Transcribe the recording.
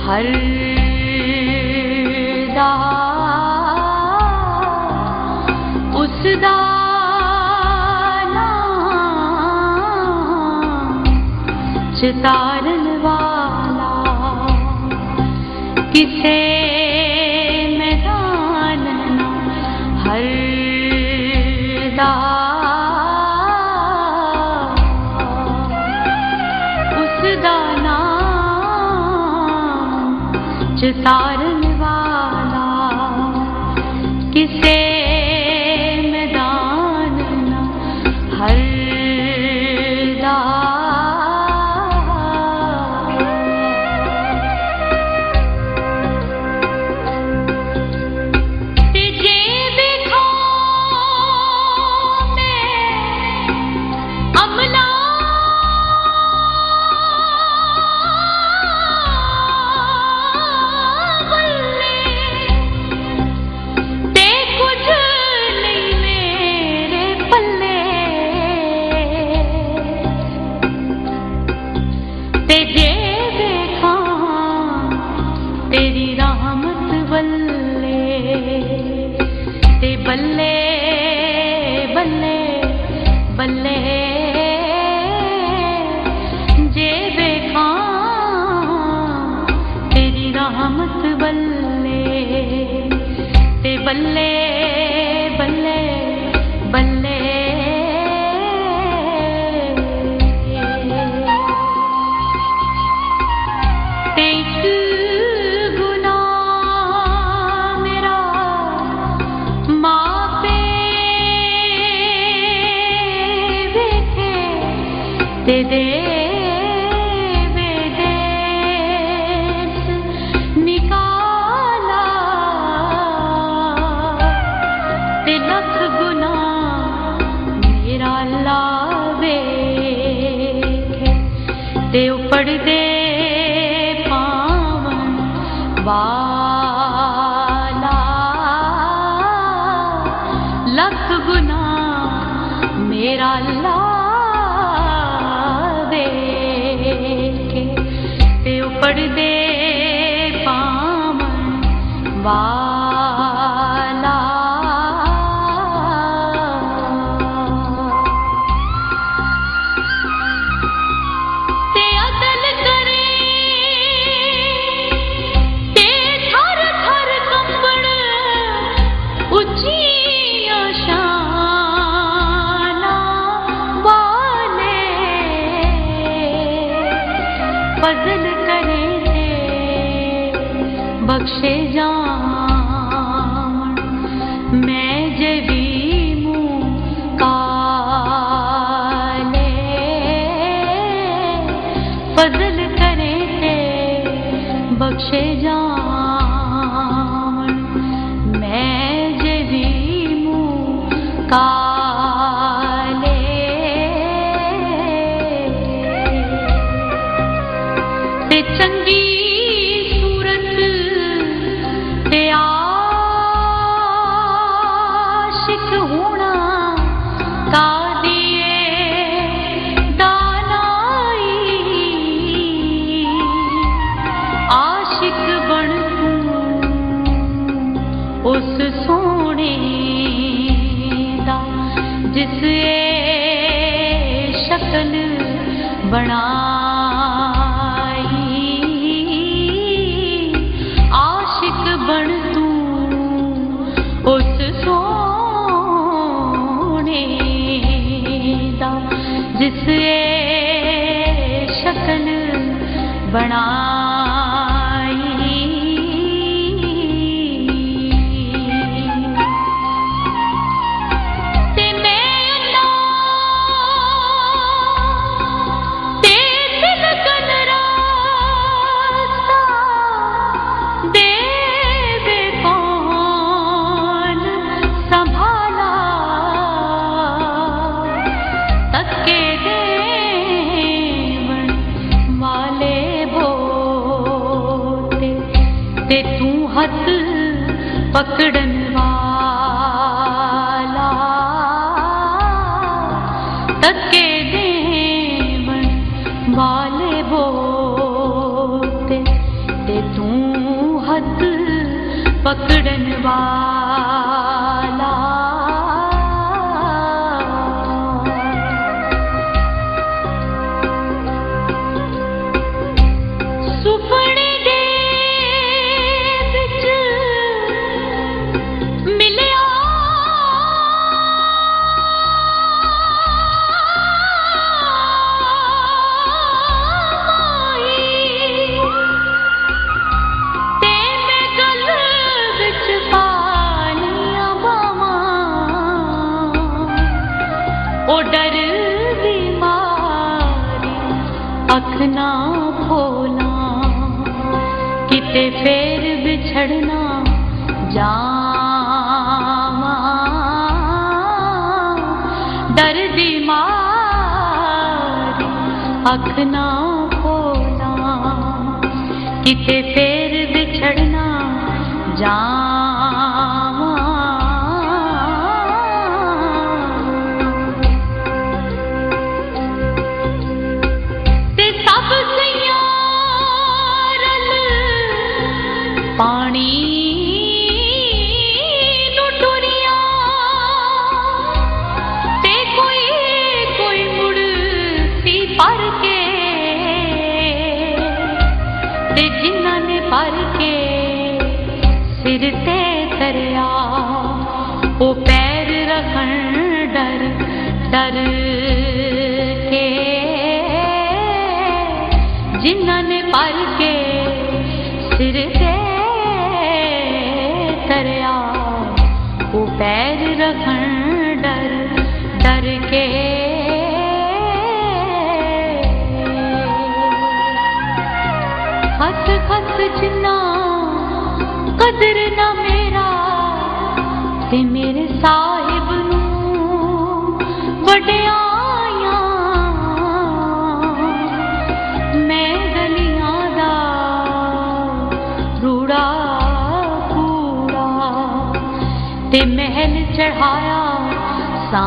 हर दा उस दा नाम चितारन वाला किसे मैदान ना हर दा उस दा चितारन वाला किसे मैदान ना हर दा तिजे देखो मैं अमला तेजे देखा तेरी रहमत बल्ले ते बल्ले बल्ले बल्ले जे देखा तेरी रहमत बल्ले ते बल्ले बल्ले बल्ले ते दे निकाला ते लख गुना मेरा लावे ते उपड़ दे पावन वाला लख गुना मेरा पड़ दे पावन वाला ते अदल करे ते थर थर कंबण उच्चियां शाना वाले फजल करे बख्शे जान मैं जभी मुँह काले फजल करे थे बख्शे जान मैं जभी मुँह काले ते चंगी आशिक होना का दिए दानाई आशिक बन उस सोने दा जिस शक्ल बना उस सोने दा जिस शक्ल बनाई ते मैं ते दिल कन रास्ता दे ते तू हथ पकड़न वाला तके देवन वाले बोते ते तू पकड़न वाला सुपने दे विच मिलिया ओ डर दी मारी अख ना खोला किते फेर बिछड़ना जावा डर दी मारी अख ना खोला किते फेर बिछड़ना जावा पानी नू टुरिया ते कोई कोई मुड़ सी पर के ते जिन्ना ने पर के सिर ते तरिया ओ पैर रखन डर डर के जिन्ना ने पर के सिर ते तरया वो पैर रखन डर डर के हस हस जिन्ना कदर ना मेरा ते मेरे साहिब नू वड्याया मैं गलियां दा रूड़ा ते महल चढ़ाया सा